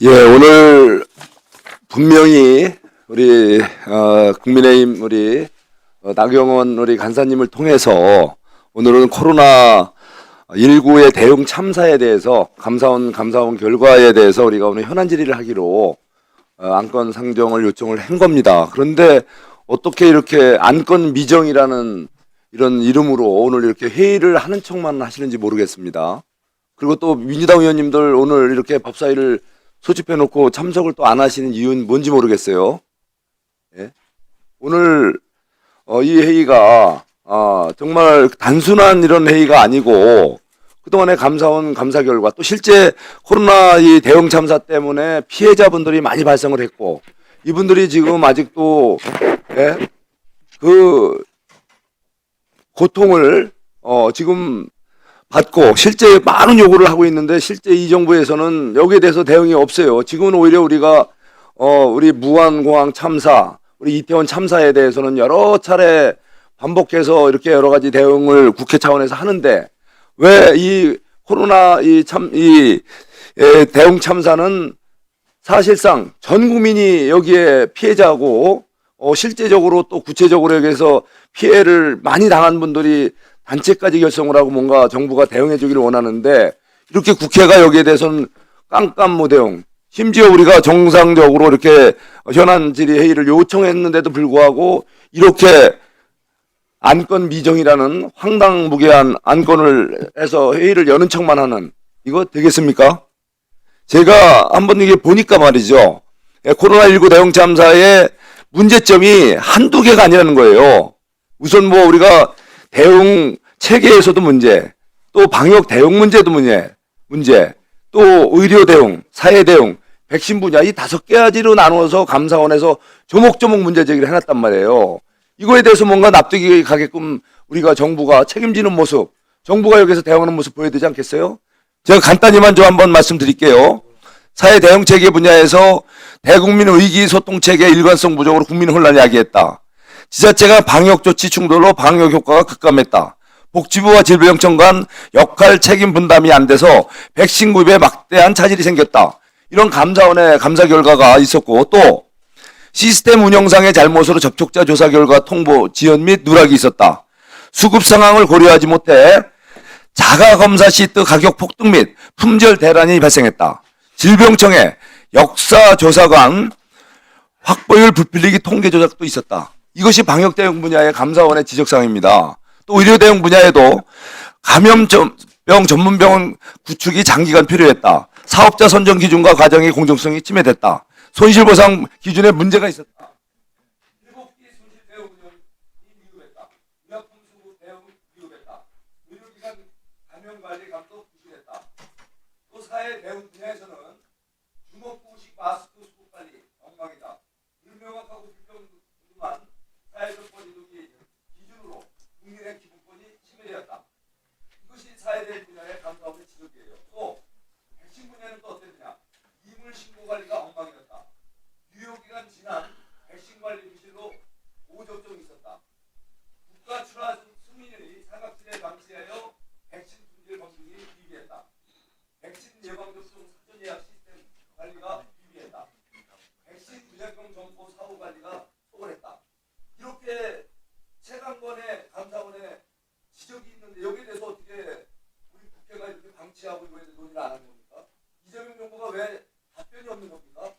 예, 오늘 분명히 우리 국민의힘 우리 나경원 우리 간사님을 통해서 오늘은 코로나19의 대응 참사에 대해서 감사원 결과에 대해서 우리가 오늘 현안 질의를 하기로 안건 상정을 요청을 한 겁니다. 그런데 어떻게 이렇게 안건 미정이라는 이런 이름으로 오늘 이렇게 회의를 하는 척만 하시는지 모르겠습니다. 그리고 또 민주당 의원님들 오늘 이렇게 법사위를 소집해놓고 참석을 또 안 하시는 이유는 뭔지 모르겠어요. 예? 오늘 이 회의가 정말 단순한 이런 회의가 아니고 그동안의 감사원 감사 결과 또 실제 코로나 이 대응 참사 때문에 피해자분들이 많이 발생을 했고 이분들이 지금 아직도 그 고통을 지금 받고 실제 많은 요구를 하고 있는데 실제 이 정부에서는 여기에 대해서 대응이 없어요. 지금은 오히려 우리가 우리 무안공항 참사, 우리 이태원 참사에 대해서는 여러 차례 반복해서 이렇게 여러 가지 대응을 국회 차원에서 하는데 왜 이 코로나 대응 참사는 사실상 전 국민이 여기에 피해자고 실제적으로 또 구체적으로 여기에서 피해를 많이 당한 분들이 단체까지 결성을 하고 뭔가 정부가 대응해 주기를 원하는데 이렇게 국회가 여기에 대해서는 깜깜무대응, 심지어 우리가 정상적으로 이렇게 현안 질의 회의를 요청했는데도 불구하고 이렇게 안건 미정이라는 황당무계한 안건을 해서 회의를 여는 척만 하는 이거 되겠습니까? 제가 한번 이게 보니까 말이죠. 코로나19 대응 참사의 문제점이 한두 개가 아니라는 거예요. 우선 뭐 우리가 대응 체계에서도 문제, 또 방역 대응 문제도 문제, 또 의료 대응, 사회 대응, 백신 분야 이 5가지로 나누어서 감사원에서 조목조목 문제 제기를 해놨단 말이에요. 이거에 대해서 뭔가 납득이 가게끔 우리가 정부가 책임지는 모습, 정부가 여기서 대응하는 모습 보여야 되지 않겠어요? 제가 간단히만 좀 한번 말씀드릴게요. 사회 대응 체계 분야에서 대국민 의기소통 체계 일관성 부족으로 국민 혼란을 야기했다. 지자체가 방역 조치 충돌로 방역 효과가 급감했다. 복지부와 질병청 간 역할 책임 분담이 안 돼서 백신 구입에 막대한 차질이 생겼다. 이런 감사원의 감사 결과가 있었고 또 시스템 운영상의 잘못으로 접촉자 조사 결과 통보 지연 및 누락이 있었다. 수급 상황을 고려하지 못해 자가검사 시트 가격 폭등 및 품절 대란이 발생했다. 질병청의 역사조사관 확보율 부풀리기 통계 조작도 있었다. 이것이 방역 대응 분야의 감사원의 지적사항입니다. 또 의료 대응 분야에도 감염병 전문병원 구축이 장기간 필요했다. 사업자 선정 기준과 과정의 공정성이 침해됐다. 손실보상 기준에 문제가 있었다. 7기 손실 대응 운영이 미흡했다. 의약품 수급 대응 미흡했다. 의료기관 감염관리 감독 부실했다. 또 사회 대응 분야에서는 주먹구식 마스크 수급 관리 엉망이다. 불명확하고 불평등한 사회적 거리두기 기준으로 국민의 기본권이 침해되었다. 이것이 사회대응 분야의 감사원의 지적이에요. 또 백신 분야는 또 어땠느냐? 이물 신고 관리가 엉망이었다. 유효기간 지난 백신 관리 부실로 오접종이 있었다. 국가 출하 승인이 사각지대 방치하여 백신 품질 검증이 비비했다. 백신 예방 접종 사전 예약 시스템 관리가 비비했다. 백신 부작용 정보 사후 관리가 소홀했다. 이렇게 최강권의 감사원의 지적이 있는데 여기에 대해서 어떻게 우리 국회가 이렇게 방치하고 이거에 대해서 논의를 안 하는 겁니까? 이재명 정부가 왜 답변이 없는 겁니까?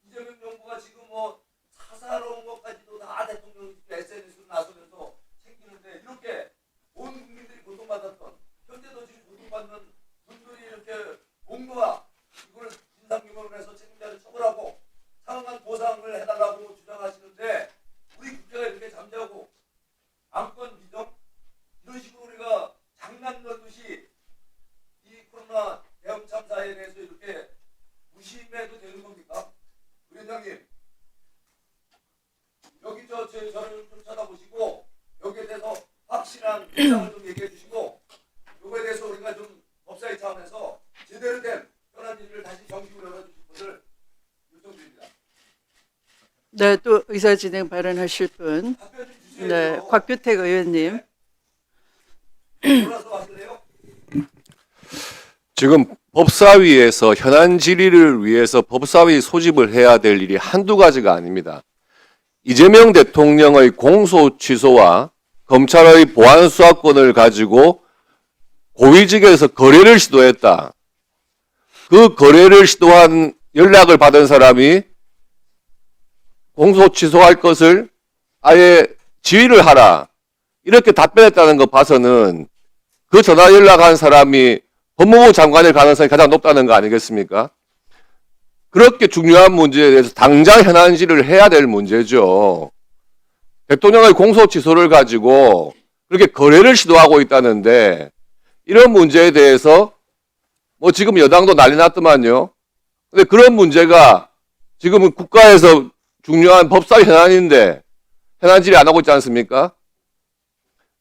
이재명 정부가 지금 뭐 사사로운 것까지도 다 대통령 SNS로 나서면서 챙기는데 이렇게 온 국민들이 고통받았던 현재도 지금 고통받는 분들이 이렇게 공무와 이걸 진상규명을 해서 책임자를 처벌하고 상응한 보상을 해달라고 주장하시는데 우리 국회가 이렇게 잠자고 안건 미정 이런 식으로 우리가 장난 놀듯이 이 코로나 대응 참사에 대해서 이렇게 무심해도 되는 겁니까? 위원장님 여기 저를 좀 쳐다보시고 여기에 대해서 확실한 입장을 좀 얘기해 주시고 이거에 대해서 우리가 좀 법사위 차원에서 제대로 된 현안 질의를 다시 정식으로 열어주실 분을 요청드립니다. 네, 또 의사진행 발언하실 분. 답변 좀 주세요. 네, 곽규택 의원님. 돌아서 하실래요? 지금 법사위에서 현안 질의를 위해서 법사위 소집을 해야 될 일이 한두 가지가 아닙니다. 이재명 대통령의 공소 취소와 검찰의 보안 수사권을 가지고 고위직에서 거래를 시도했다. 그 거래를 시도한 연락을 받은 사람이 공소 취소할 것을 아예 지휘를 하라. 이렇게 답변했다는 거 봐서는 그 전화 연락한 사람이 법무부 장관일 가능성이 가장 높다는 거 아니겠습니까? 그렇게 중요한 문제에 대해서 당장 현안 질의를 해야 될 문제죠. 대통령의 공소 취소를 가지고 그렇게 거래를 시도하고 있다는데 이런 문제에 대해서 뭐 지금 여당도 난리 났더만요. 근데 그런 문제가 지금은 국가에서 중요한 법사위 현안인데 현안 질의 안 하고 있지 않습니까?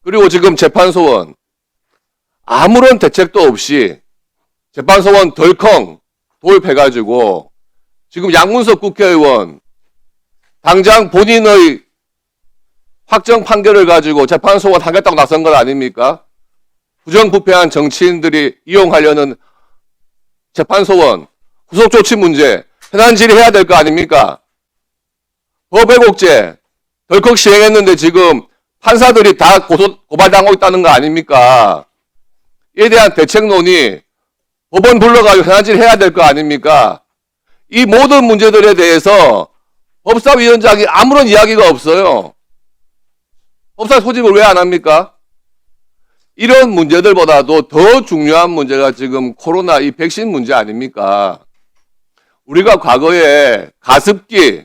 그리고 지금 재판소원 아무런 대책도 없이 재판소원 덜컹 도입해가지고 지금 양문석 국회의원 당장 본인의 확정 판결을 가지고 재판소원 하겠다고 나선 건 아닙니까? 부정부패한 정치인들이 이용하려는 재판소원 후속조치 문제 현안 질의해야 될 거 아닙니까? 법왜곡죄 덜컥 시행했는데 지금 판사들이 다 고발당하고 있다는 거 아닙니까? 이에 대한 대책 논의 법원 불러가지고 현안 질의해야 될 거 아닙니까? 이 모든 문제들에 대해서 법사위원장이 아무런 이야기가 없어요. 법사 소집을 왜 안 합니까? 이런 문제들보다도 더 중요한 문제가 지금 코로나 이 백신 문제 아닙니까? 우리가 과거에 가습기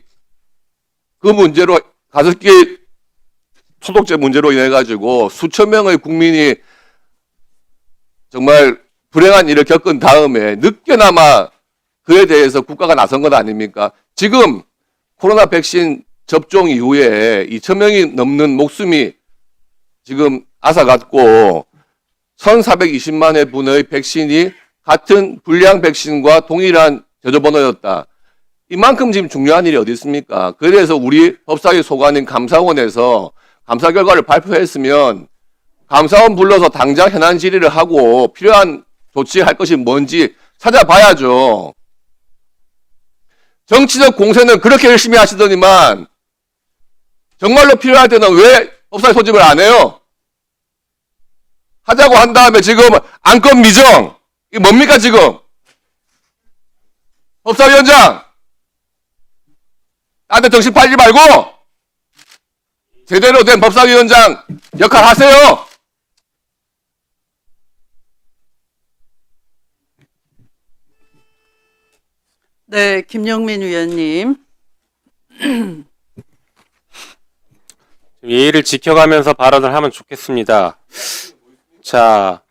그 문제로 가습기 소독제 문제로 인해 가지고 수천 명의 국민이 정말 불행한 일을 겪은 다음에 늦게나마 그에 대해서 국가가 나선 것 아닙니까? 지금 코로나 백신 접종 이후에 2,000명이 넘는 목숨이 지금 앗아갔고 1,420만 회 분의 백신이 같은 불량 백신과 동일한 제조번호였다. 이만큼 지금 중요한 일이 어디 있습니까? 그에 대해서 우리 법사위 소관인 감사원에서 감사 결과를 발표했으면 감사원 불러서 당장 현안 질의를 하고 필요한 조치할 것이 뭔지 찾아봐야죠. 정치적 공세는 그렇게 열심히 하시더니만 정말로 필요할 때는 왜 법사위 소집을 안 해요? 하자고 한 다음에 지금 안건 미정 이게 뭡니까 지금? 법사위원장 나한테 정신 팔지 말고 제대로 된 법사위원장 역할 하세요. 네, 김영민 위원님. 예의를 지켜가면서 발언을 하면 좋겠습니다. 자,